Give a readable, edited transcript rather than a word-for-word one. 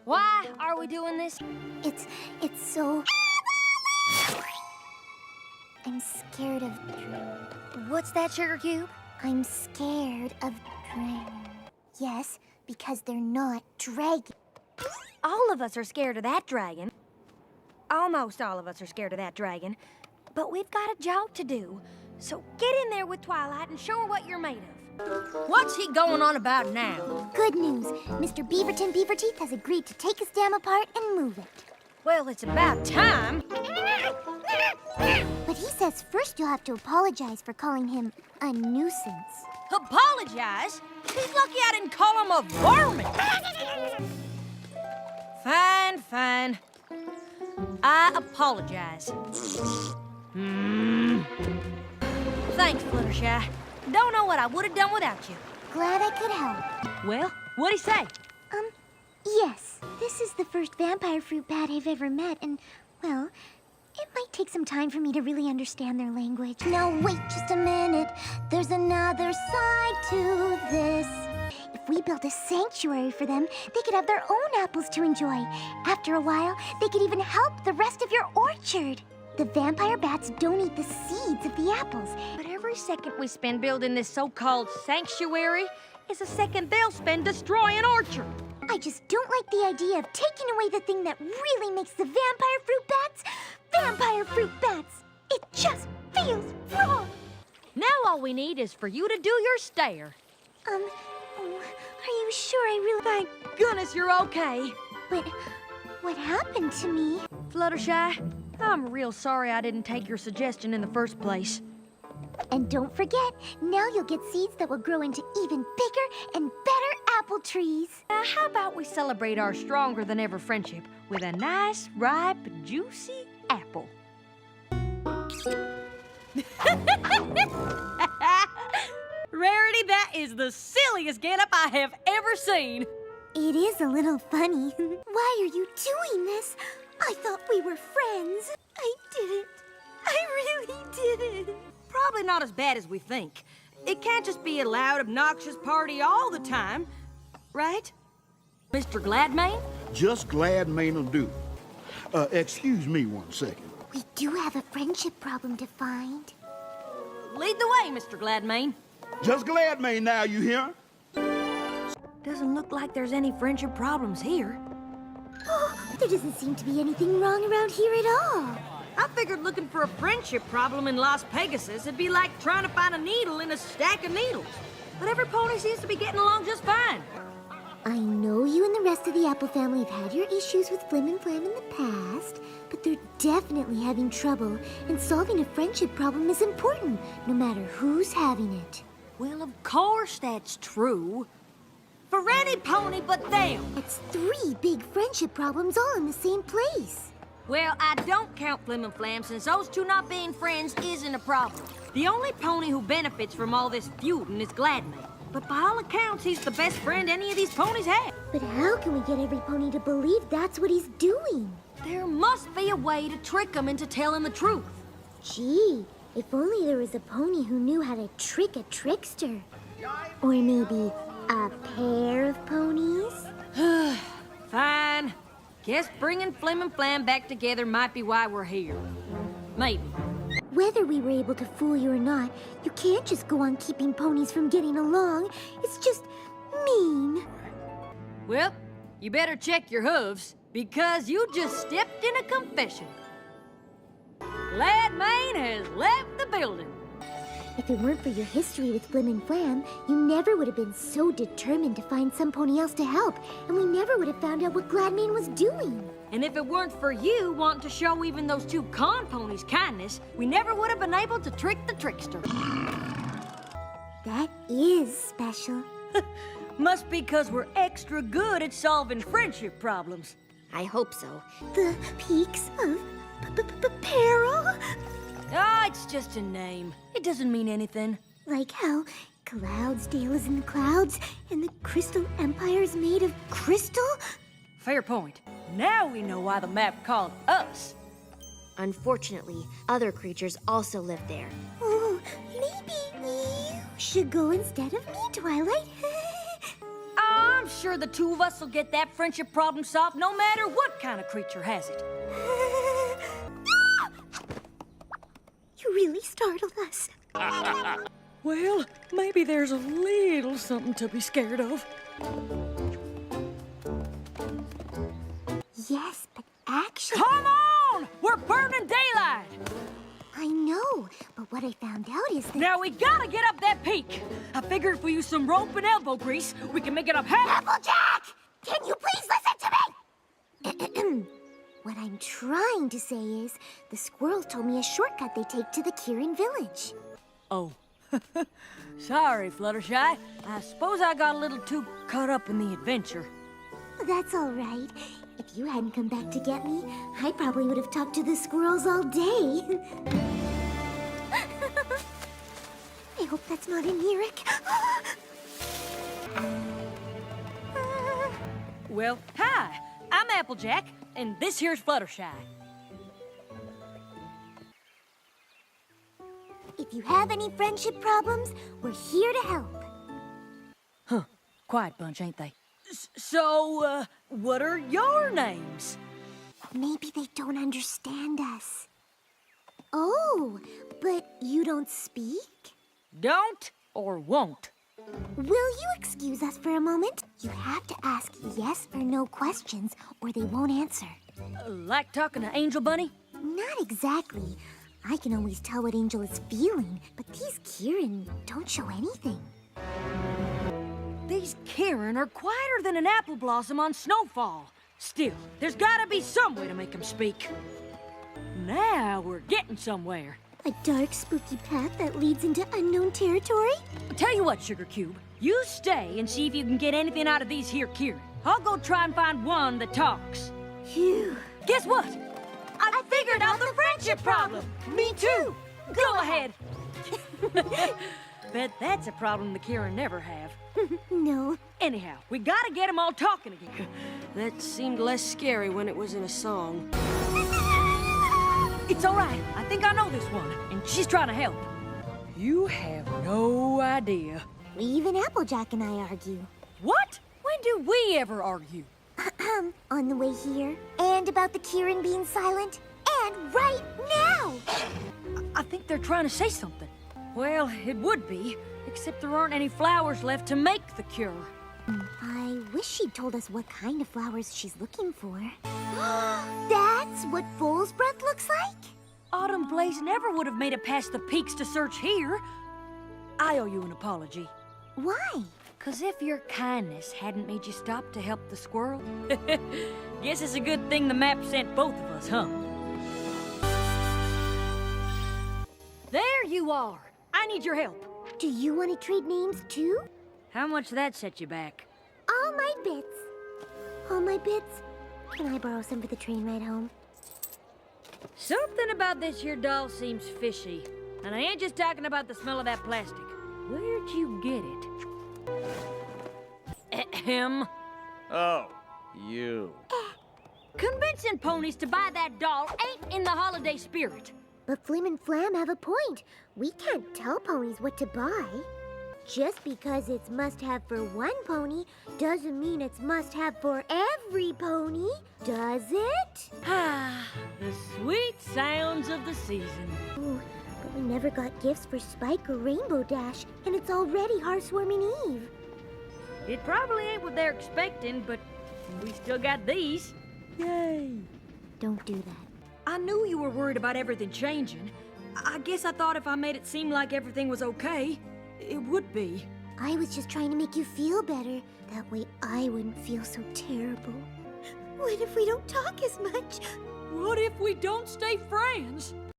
Why are we doing this? It's so... I'm scared of... What's that, Sugar Cube? I'm scared of dragons. Yes, because they're not dragons. All of us are scared of that dragon. Almost all of us are scared of that dragon. But we've got a job to do. So get in there with Twilight and show her what you're made of. What's he going on about now? Good news. Mr. Beaverton Beaverteeth has agreed to take his dam apart and move it. Well, it's about time. But he says first you'll have to apologize for calling him a nuisance. Apologize? He's lucky I didn't call him a varmint. Fine, fine. I apologize. Thanks, Fluttershy. Don't know what I would have done without you. Glad I could help. Well, what'd he say? Yes. This is the first vampire fruit bat I've ever met, and, well, it might take some time for me to really understand their language. Now, wait just a minute. There's another side to this. If we built a sanctuary for them, they could have their own apples to enjoy. After a while, they could even help the rest of your orchard. The vampire bats don't eat the seeds of the apples. But every second we spend building this so-called sanctuary is a second they'll spend destroying an orchard. I just don't like the idea of taking away the thing that really makes the vampire fruit bats vampire fruit bats. It just feels wrong. Now all we need is for you to do your stare. Are you sure I really... Thank goodness you're okay. But what happened to me? Fluttershy, I'm real sorry I didn't take your suggestion in the first place. And don't forget, now you'll get seeds that will grow into even bigger and better apple trees. Now, how about we celebrate our stronger-than-ever friendship with a nice, ripe, juicy apple? Rarity, that is the silliest get-up I have ever seen. It is a little funny. Why are you doing this? I thought we were friends. I didn't. I really didn't. Probably not as bad as we think. It can't just be a loud, obnoxious party all the time, right? Mr. Gladmane? Just Gladmane will do. Excuse me 1 second. We do have a friendship problem to find. Lead the way, Mr. Gladmane. Just Gladmane now, you hear? Doesn't look like there's any friendship problems here. Oh, there doesn't seem to be anything wrong around here at all. I figured looking for a friendship problem in Las Pegasus would be like trying to find a needle in a stack of needles. But every pony seems to be getting along just fine. I know you and the rest of the Apple family have had your issues with Flim and Flam in the past, but they're definitely having trouble, and solving a friendship problem is important, no matter who's having it. Well, of course that's true. For any pony but them. It's 3 big friendship problems all in the same place. Well, I don't count Flim and Flam, since those two not being friends isn't a problem. The only pony who benefits from all this feuding is Gladmane. But by all accounts, he's the best friend any of these ponies have. But how can we get every pony to believe that's what he's doing? There must be a way to trick him into telling the truth. Gee, if only there was a pony who knew how to trick a trickster. Or maybe a pair of ponies? Fine. Guess bringing Flim and Flam back together might be why we're here. Maybe. Whether we were able to fool you or not, you can't just go on keeping ponies from getting along. It's just mean. Well, you better check your hooves, because you just stepped in a confession. Gladmane has left the building. If it weren't for your history with Flim and Flam, you never would have been so determined to find some pony else to help, and we never would have found out what Gladmane was doing. And if it weren't for you wanting to show even those 2 con ponies kindness, we never would have been able to trick the trickster. That is special. Must be because we're extra good at solving friendship problems. I hope so. The Peaks of Peril? Ah, it's just a name. It doesn't mean anything. Like how Cloudsdale is in the clouds, and the Crystal Empire is made of crystal? Fair point. Now we know why the map called us. Unfortunately, other creatures also live there. Oh, maybe you should go instead of me, Twilight. I'm sure the two of us will get that friendship problem solved no matter what kind of creature has it. You really startled us. Well, maybe there's a little something to be scared of. Yes, but actually... Come on! We're burning daylight! I know, but what I found out is that... Now we gotta get up that peak. I figure if we use some rope and elbow grease, we can make it up half... Applejack! Can you please listen to me? What I'm trying to say is, the squirrels told me a shortcut they take to the Kieran village. Oh. Sorry, Fluttershy. I suppose I got a little too caught up in the adventure. That's all right. If you hadn't come back to get me, I probably would have talked to the squirrels all day. I hope that's not an Eric. Well, hi. I'm Applejack, and this here's Fluttershy. If you have any friendship problems, we're here to help. Huh. Quiet bunch, ain't they? So, what are your names? Maybe they don't understand us. Oh, but you don't speak? Don't or won't? Will you excuse us for a moment? You have to ask yes or no questions, or they won't answer. Like talking to Angel Bunny? Not exactly. I can always tell what Angel is feeling, but these Kieran don't show anything. These Kieran are quieter than an apple blossom on snowfall. Still, there's gotta be some way to make them speak. Now we're getting somewhere. A dark, spooky path that leads into unknown territory? Tell you what, Sugar Cube. You stay and see if you can get anything out of these here Kieran. I'll go try and find one that talks. Phew. Guess what? I figured out the friendship problem. Me too. Go ahead. Bet that's a problem the Kieran never have. No. Anyhow, we gotta get them all talking again. That seemed less scary when it was in a song. It's all right. I think I know this one, and she's trying to help. You have no idea. Even Applejack and I argue. What? When do we ever argue? On the way here, and about the Kieran being silent, and right now! I think they're trying to say something. Well, it would be, except there aren't any flowers left to make the cure. I wish she'd told us what kind of flowers she's looking for. That's what foal's breath looks like? Autumn Blaze never would have made it past the peaks to search here. I owe you an apology. Why? 'Cause if your kindness hadn't made you stop to help the squirrel, guess it's a good thing the map sent both of us, huh? There you are. I need your help. Do you want to trade names too? How much that set you back? All my bits. All my bits? Can I borrow some for the train ride home? Something about this here doll seems fishy. And I ain't just talking about the smell of that plastic. Where'd you get it? Ahem. Oh, you. Convincing ponies to buy that doll ain't in the holiday spirit. But Flim and Flam have a point. We can't tell ponies what to buy. Just because it's must-have for one pony doesn't mean it's must-have for every pony, does it? Ah, the sweet sounds of the season. Ooh, but we never got gifts for Spike or Rainbow Dash, and it's already Hearthwarming Eve. It probably ain't what they're expecting, but we still got these. Yay. Don't do that. I knew you were worried about everything changing. I guess I thought if I made it seem like everything was okay, it would be. I was just trying to make you feel better. That way I wouldn't feel so terrible. What if we don't talk as much? What if we don't stay friends?